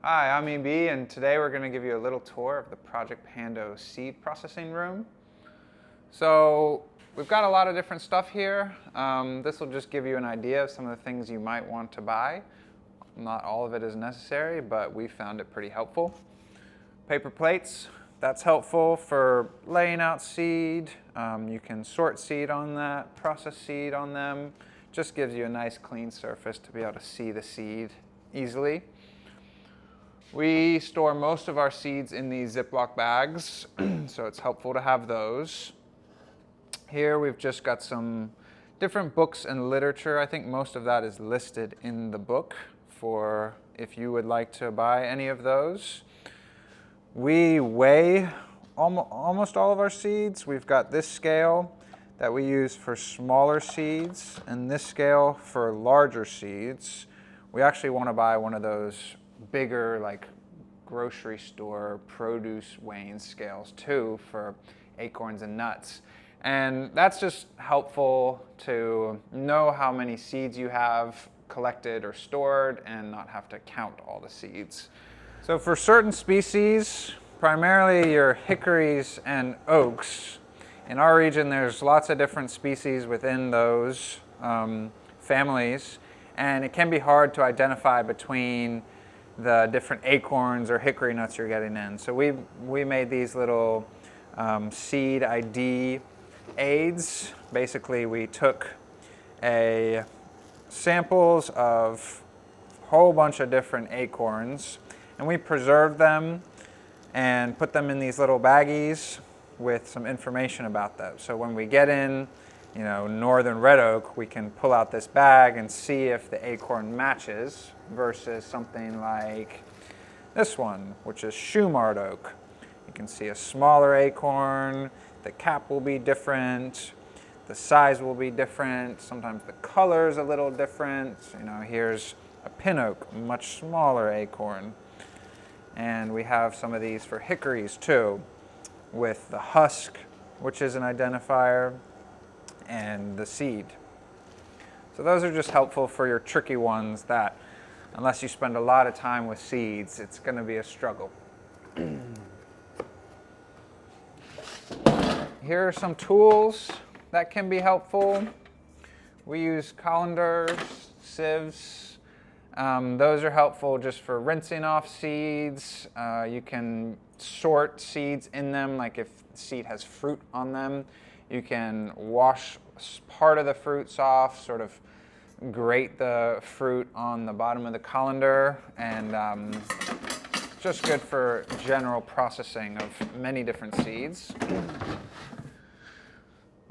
Hi, I'm EB, and today we're going to give you a little tour of the Project Pando seed processing room. So we've got a lot of different stuff here. This will just give you an idea of some of the things you might want to buy. Not all of it is necessary, but we found it pretty helpful. Paper plates, that's helpful for laying out seed. You can sort seed on that, process seed on them. Just gives you a nice clean surface to be able to see the seed easily. We store most of our seeds in these Ziploc bags, so it's helpful to have those. Here we've just got some different books and literature. I think most of that is listed in the book for if you would like to buy any of those. We weigh almost all of our seeds. We've got this scale that we use for smaller seeds and this scale for larger seeds. We actually want to buy one of those bigger, like grocery store produce weighing scales too for acorns and nuts. And that's just helpful to know how many seeds you have collected or stored and not have to count all the seeds. So for certain species, primarily your hickories and oaks, in our region there's lots of different species within those families, and it can be hard to identify between the different acorns or hickory nuts you're getting in. So we made these little seed ID aids. Basically, we took samples of a whole bunch of different acorns and we preserved them and put them in these little baggies with some information about them. So when we get in, northern red oak, we can pull out this bag and see if the acorn matches versus something like this one, which is Shumard oak. You can see a smaller acorn, the cap will be different, the size will be different, sometimes the color is a little different. Here's a pin oak, much smaller acorn. And we have some of these for hickories too, with the husk, which is an identifier, and the seed. So those are just helpful for your tricky ones that, unless you spend a lot of time with seeds, it's going to be a struggle. Here are some tools that can be helpful. We use colanders, sieves. Those are helpful just for rinsing off seeds. You can sort seeds in them, like if the seed has fruit on them. You can wash part of the fruits off, sort of grate the fruit on the bottom of the colander, and just good for general processing of many different seeds.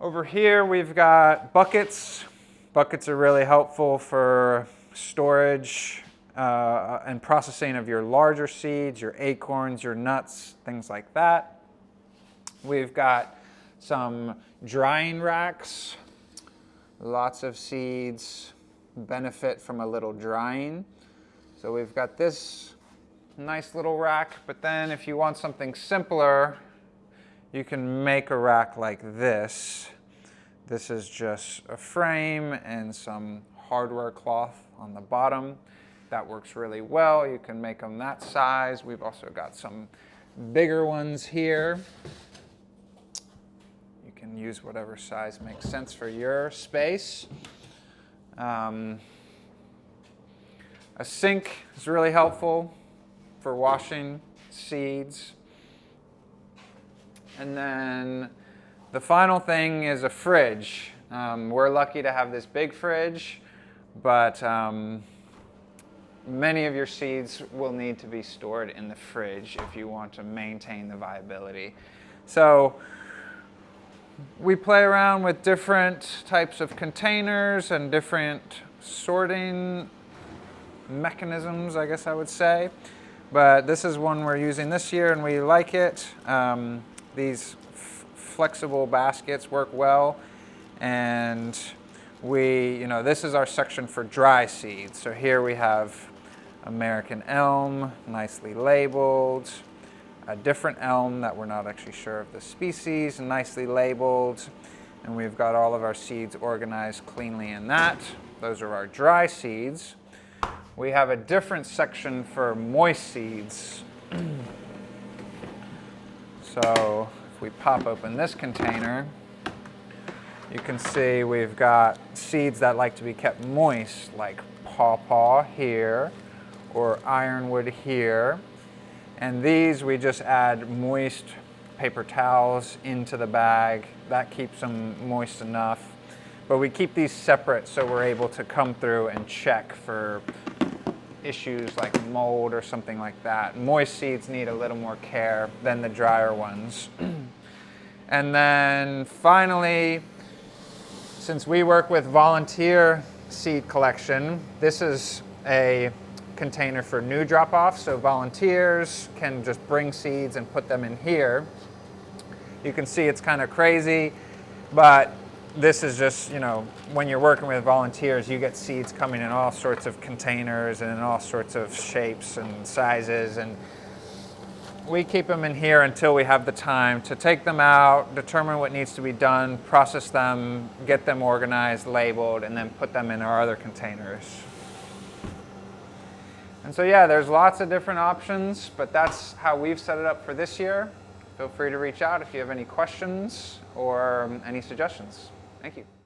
Over here we've got buckets. Buckets are really helpful for storage and processing of your larger seeds, your acorns, your nuts, things like that. We've got some drying racks. Lots of seeds benefit from a little drying. So we've got this nice little rack, but then if you want something simpler, you can make a rack like this. This is just a frame and some hardware cloth on the bottom. That works really well. You can make them that size. We've also got some bigger ones here. You can use whatever size makes sense for your space. A sink is really helpful for washing seeds. And then the final thing is a fridge. We're lucky to have this big fridge, but many of your seeds will need to be stored in the fridge if you want to maintain the viability. So we play around with different types of containers and different sorting mechanisms, I guess I would say. But this is one we're using this year and we like it. These flexible baskets work well. And this is our section for dry seeds. So here we have American elm, nicely labeled. A different elm that we're not actually sure of the species, nicely labeled. And we've got all of our seeds organized cleanly in that. Those are our dry seeds. we have a different section for moist seeds. So if we pop open this container, you can see we've got seeds that like to be kept moist, like pawpaw here or ironwood here. And these we just add moist paper towels into the bag. That keeps them moist enough. But we keep these separate so we're able to come through and check for issues like mold or something like that. Moist seeds need a little more care than the drier ones. And then finally, since we work with volunteer seed collection, this is a container for new drop-off, so volunteers can just bring seeds and put them in here. You can see it's kind of crazy, but this is just, you know, when you're working with volunteers, you get seeds coming in all sorts of containers and in all sorts of shapes and sizes, and we keep them in here until we have the time to take them out, determine what needs to be done, process them, get them organized, labeled, and then put them in our other containers. And so yeah, there's lots of different options, but that's how we've set it up for this year. Feel free to reach out if you have any questions or any suggestions. Thank you.